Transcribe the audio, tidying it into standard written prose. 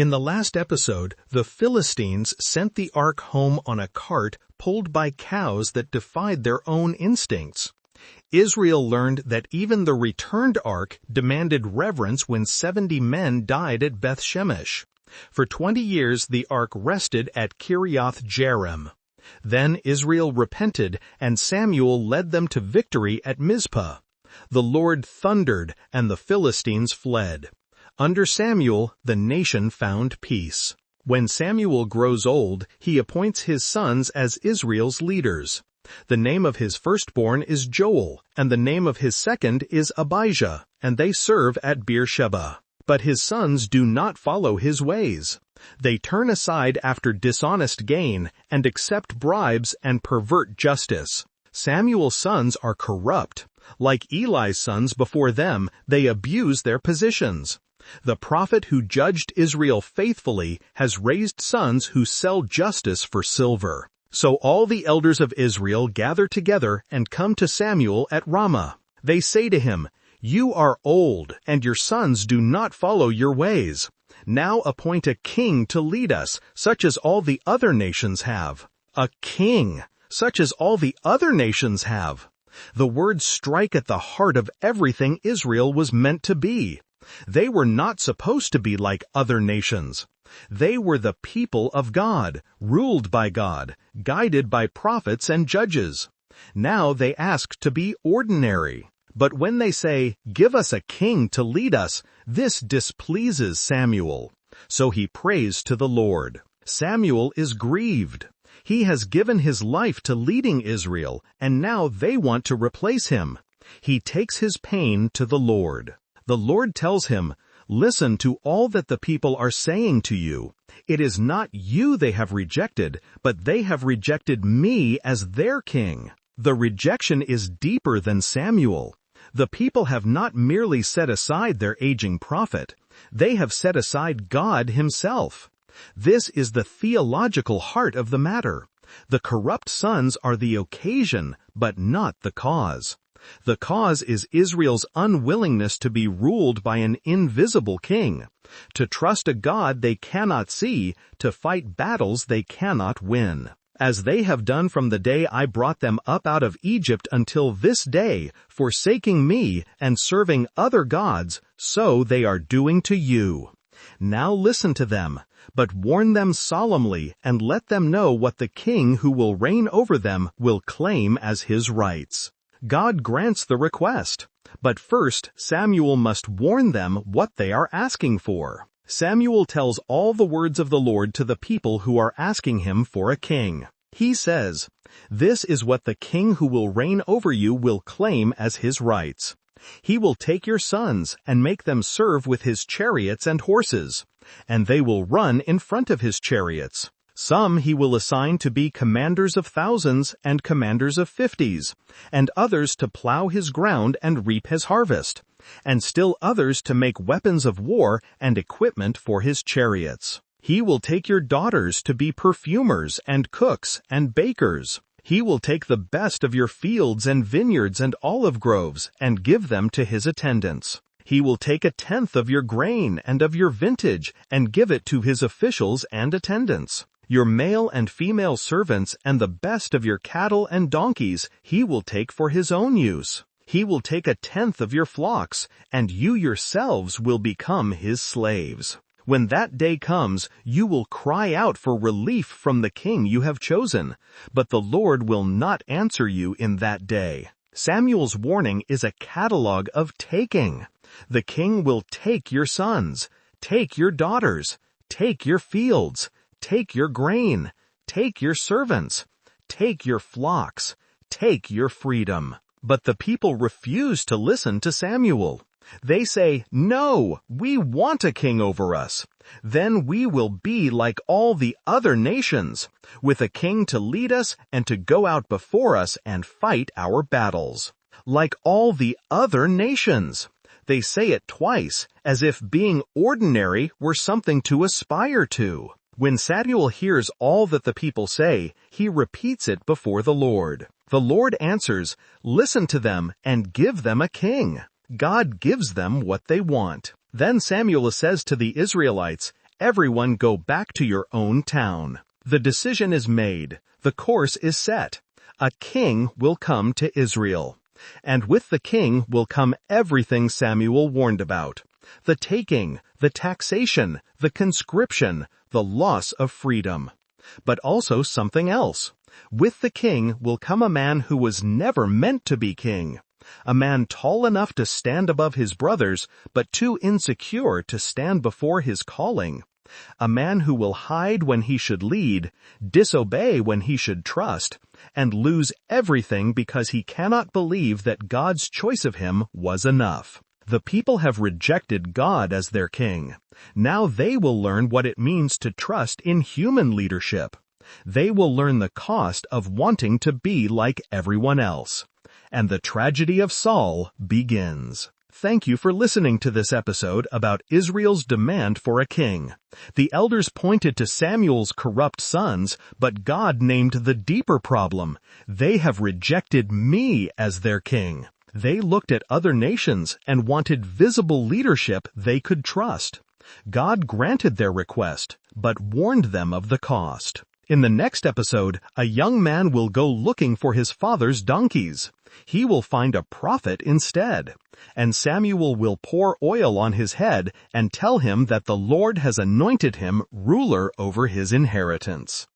In the last episode, the Philistines sent the ark home on a cart pulled by cows that defied their own instincts. Israel learned that even the returned ark demanded reverence when 70 men died at Beth-Shemesh. For 20 years the ark rested at Kiriath-Jearim. Then Israel repented, and Samuel led them to victory at Mizpah. The Lord thundered, and the Philistines fled. Under Samuel, the nation found peace. When Samuel grows old, he appoints his sons as Israel's leaders. The name of his firstborn is Joel, and the name of his second is Abijah, and they serve at Beersheba. But his sons do not follow his ways. They turn aside after dishonest gain, and accept bribes and pervert justice. Samuel's sons are corrupt. Like Eli's sons before them, they abuse their positions. The prophet who judged Israel faithfully has raised sons who sell justice for silver. So all the elders of Israel gather together and come to Samuel at Ramah. They say to him, "You are old, and your sons do not follow your ways. Now appoint a king to lead us, such as all the other nations have." A king, such as all the other nations have. The words strike at the heart of everything Israel was meant to be. They were not supposed to be like other nations. They were the people of God, ruled by God, guided by prophets and judges. Now they ask to be ordinary. But when they say, "Give us a king to lead us," this displeases Samuel. So he prays to the Lord. Samuel is grieved. He has given his life to leading Israel, and now they want to replace him. He takes his pain to the Lord. The Lord tells him, "Listen to all that the people are saying to you. It is not you they have rejected, but they have rejected me as their king." The rejection is deeper than Samuel. The people have not merely set aside their aging prophet. They have set aside God himself. This is the theological heart of the matter. The corrupt sons are the occasion, but not the cause. The cause is Israel's unwillingness to be ruled by an invisible king, to trust a God they cannot see, to fight battles they cannot win. As they have done from the day I brought them up out of Egypt until this day, forsaking me and serving other gods, so they are doing to you. Now listen to them, but warn them solemnly and let them know what the king who will reign over them will claim as his rights. God grants the request, but first Samuel must warn them what they are asking for. Samuel tells all the words of the Lord to the people who are asking him for a king. He says, "This is what the king who will reign over you will claim as his rights. He will take your sons and make them serve with his chariots and horses, and they will run in front of his chariots. Some he will assign to be commanders of thousands and commanders of 50s, and others to plow his ground and reap his harvest, and still others to make weapons of war and equipment for his chariots. He will take your daughters to be perfumers and cooks and bakers. He will take the best of your fields and vineyards and olive groves and give them to his attendants. He will take 1/10 of your grain and of your vintage and give it to his officials and attendants. Your male and female servants and the best of your cattle and donkeys he will take for his own use. He will take 1/10 of your flocks, and you yourselves will become his slaves. When that day comes, you will cry out for relief from the king you have chosen, but the Lord will not answer you in that day." Samuel's warning is a catalogue of taking. The king will take your sons, take your daughters, take your fields, take your grain, take your servants, take your flocks, take your freedom. But the people refuse to listen to Samuel. They say, "No, we want a king over us. Then we will be like all the other nations, with a king to lead us and to go out before us and fight our battles. Like all the other nations." They say it twice, as if being ordinary were something to aspire to. When Samuel hears all that the people say, he repeats it before the Lord. The Lord answers, "Listen to them and give them a king." God gives them what they want. Then Samuel says to the Israelites, everyone go back to your own town. The decision is made. The course is set. A king will come to Israel. And with the king will come everything Samuel warned about: the taking, the taxation, the conscription, the loss of freedom. But also something else. With the king will come a man who was never meant to be king. A man tall enough to stand above his brothers, but too insecure to stand before his calling. A man who will hide when he should lead, disobey when he should trust, and lose everything because he cannot believe that God's choice of him was enough. The people have rejected God as their king. Now they will learn what it means to trust in human leadership. They will learn the cost of wanting to be like everyone else. And the tragedy of Saul begins. Thank you for listening to this episode about Israel's demand for a king. The elders pointed to Samuel's corrupt sons, but God named the deeper problem. They have rejected me as their king. They looked at other nations and wanted visible leadership they could trust. God granted their request, but warned them of the cost. In the next episode, a young man will go looking for his father's donkeys. He will find a prophet instead. And Samuel will pour oil on his head and tell him that the Lord has anointed him ruler over his inheritance.